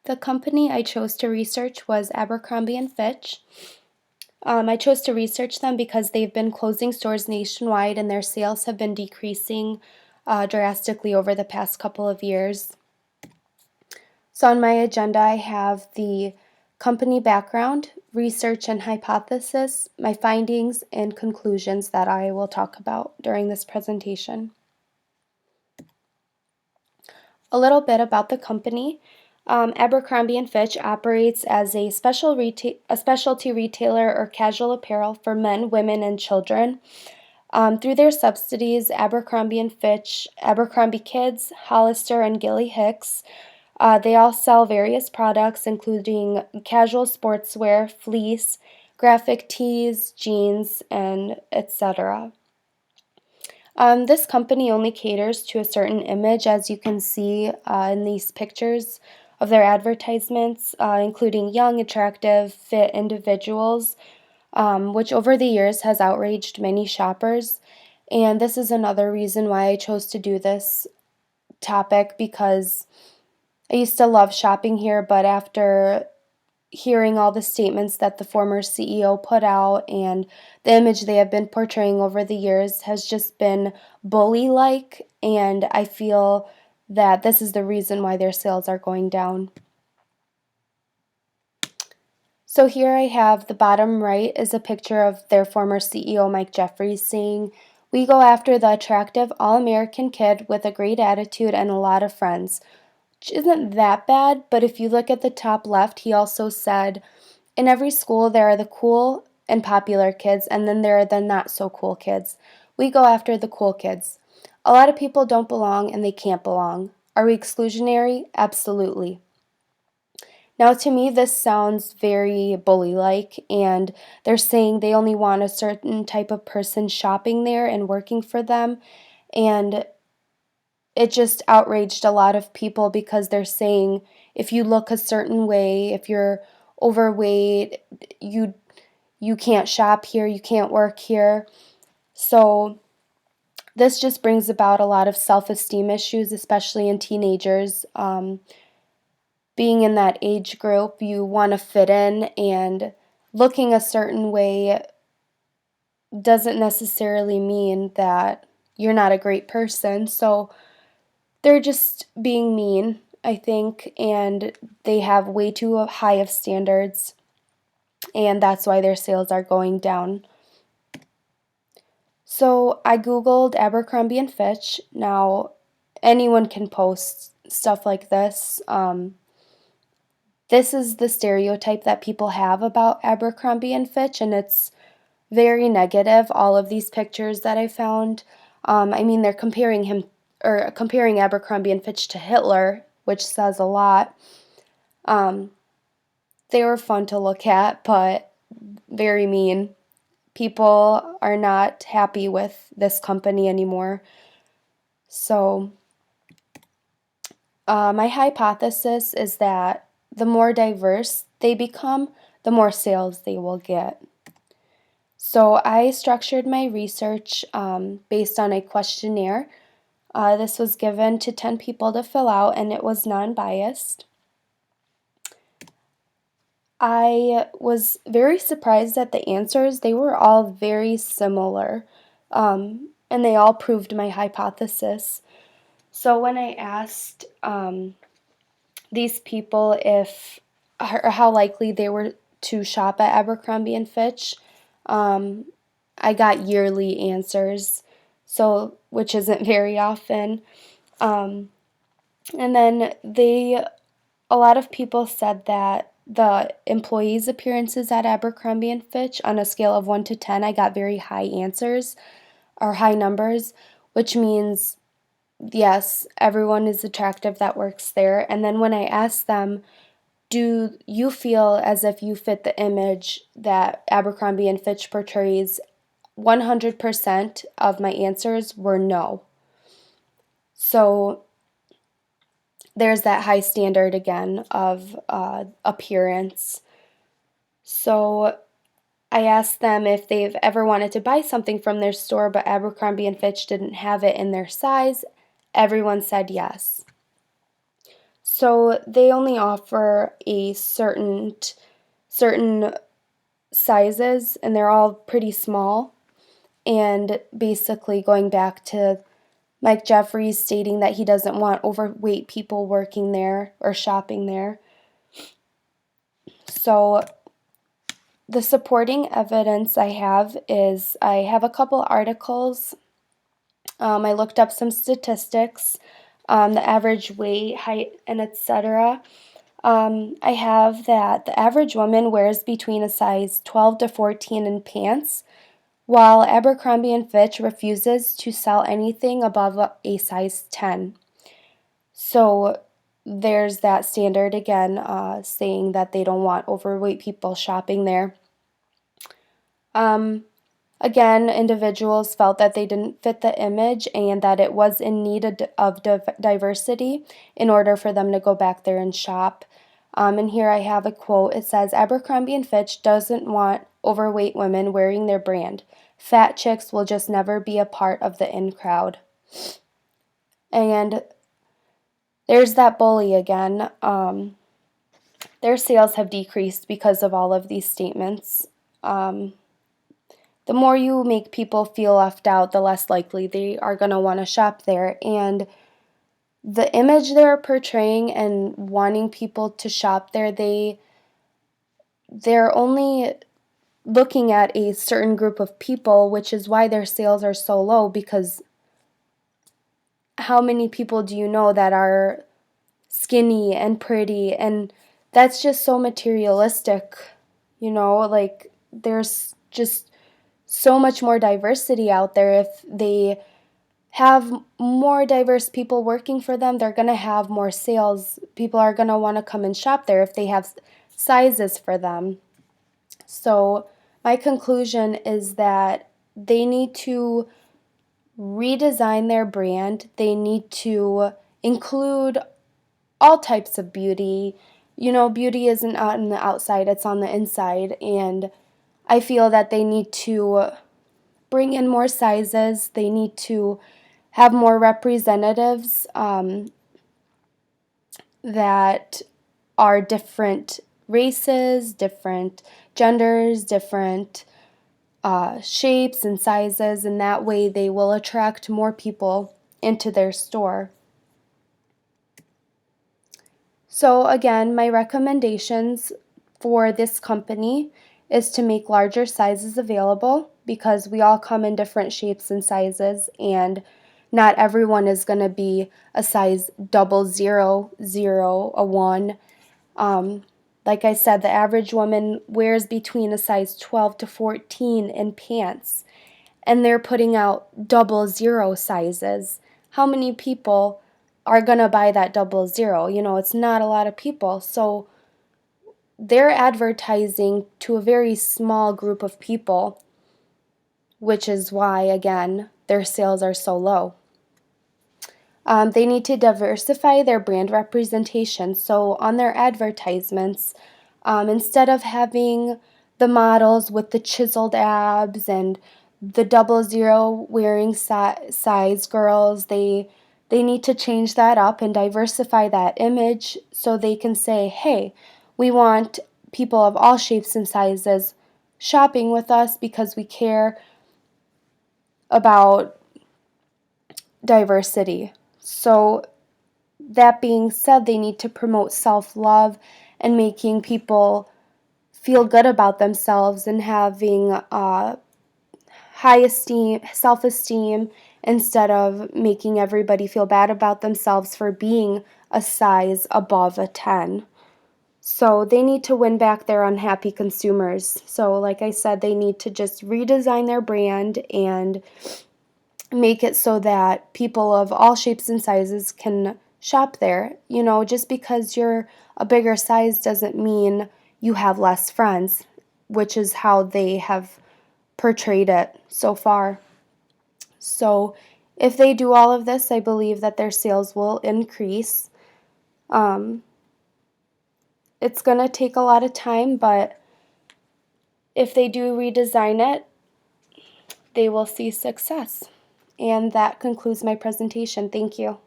The company I chose to research was Abercrombie & Fitch. I chose to research them because they've been closing stores nationwide and their sales have been decreasing drastically over the past couple of years. So on my agenda, I have the company background, research and hypothesis, my findings, and conclusions that I will talk about during this presentation. A little bit about the company. Abercrombie & Fitch operates as a specialty retailer or casual apparel for men, women, and children. Through their subsidiaries, Abercrombie & Fitch, Abercrombie Kids, Hollister, and Gilly Hicks, they all sell various products including casual sportswear, fleece, graphic tees, jeans, and etc. This company only caters to a certain image, as you can see in these pictures of their advertisements, including young, attractive, fit individuals, which over the years has outraged many shoppers. And this is another reason why I chose to do this topic, because I used to love shopping here, but after hearing all the statements that the former CEO put out and the image they have been portraying over the years has just been bully-like, and I feel that this is the reason why their sales are going down. So here I have the bottom right is a picture of their former CEO, Mike Jeffries, saying, "We go after the attractive all-American kid with a great attitude and a lot of friends," which isn't that bad, but if you look at the top left, he also said, "In every school there are the cool and popular kids, and then there are the not so cool kids. We go after the cool kids. A lot of people don't belong and they can't belong. Are we exclusionary? Absolutely." Now, to me, this sounds very bully-like, and they're saying they only want a certain type of person shopping there and working for them, and it just outraged a lot of people because they're saying if you look a certain way, if you're overweight, you can't shop here, you can't work here. So this just brings about a lot of self-esteem issues, especially in teenagers. Being in that age group, you want to fit in, and looking a certain way doesn't necessarily mean that you're not a great person. So they're just being mean, I think, and they have way too high of standards, and that's why their sales are going down. So I Googled Abercrombie & Fitch. Now, anyone can post stuff like this. This is the stereotype that people have about Abercrombie & Fitch, and it's very negative, all of these pictures that I found. I mean, they're comparing Abercrombie & Fitch to Hitler, which says a lot. They were fun to look at, but very mean. People are not happy with this company anymore. So, my hypothesis is that the more diverse they become, the more sales they will get. So I structured my research based on a questionnaire. This was given to 10 people to fill out, and it was non-biased. I was very surprised at the answers. They were all very similar, and they all proved my hypothesis. So when I asked these people or how likely they were to shop at Abercrombie & Fitch, I got yearly answers, so which isn't very often. And then a lot of people said that the employees' appearances at Abercrombie & Fitch, on a scale of 1 to 10, I got very high answers or high numbers, which means yes, everyone is attractive that works there. And then when I asked them, do you feel as if you fit the image that Abercrombie & Fitch portrays, 100% of my answers were no. So there's that high standard again of appearance. So I asked them if they've ever wanted to buy something from their store, but Abercrombie & Fitch didn't have it in their size. Everyone said yes. So they only offer a certain sizes, and they're all pretty small. And basically, going back to Mike Jeffries stating that he doesn't want overweight people working there or shopping there. So the supporting evidence I have is I have a couple articles. I looked up some statistics, the average weight, height, and etc. I have that the average woman wears between a size 12 to 14 in pants, while Abercrombie and Fitch refuses to sell anything above a size 10. So there's that standard again, saying that they don't want overweight people shopping there. Again, individuals felt that they didn't fit the image and that it was in need of diversity in order for them to go back there and shop. And here I have a quote. It says, Abercrombie and Fitch doesn't want overweight women wearing their brand. Fat chicks will just never be a part of the in crowd. And there's that bully again. Their sales have decreased because of all of these statements. The more you make people feel left out, the less likely they are going to want to shop there. And the image they're portraying and wanting people to shop there, they're only looking at a certain group of people, which is why their sales are so low, because how many people do you know that are skinny and pretty? And that's just so materialistic, like there's just so much more diversity out there. If they have more diverse people working for them, they're going to have more sales. People are going to want to come and shop there if they have sizes for them. So my conclusion is that they need to redesign their brand. They need to include all types of beauty. Beauty isn't on the outside, it's on the inside. And I feel that they need to bring in more sizes. They need to have more representatives that are different races, different genders, different shapes and sizes, and that way they will attract more people into their store. So again, my recommendations for this company is to make larger sizes available, because we all come in different shapes and sizes, and not everyone is going to be a size 000, a 1. Like I said, the average woman wears between a size 12 to 14 in pants, and they're putting out 00 sizes. How many people are going to buy that 00? It's not a lot of people. So they're advertising to a very small group of people, which is why, again, their sales are so low. They need to diversify their brand representation. So on their advertisements, instead of having the models with the chiseled abs and the 00 wearing size girls, they need to change that up and diversify that image so they can say, hey, we want people of all shapes and sizes shopping with us because we care about diversity. So that being said, they need to promote self-love and making people feel good about themselves and having high esteem, self-esteem, instead of making everybody feel bad about themselves for being a size above a 10. So they need to win back their unhappy consumers. So like I said, they need to just redesign their brand and make it so that people of all shapes and sizes can shop there. Just because you're a bigger size doesn't mean you have less friends, which is how they have portrayed it so far. So if they do all of this, I believe that their sales will increase. It's going to take a lot of time, but if they do redesign it, they will see success. And that concludes my presentation. Thank you.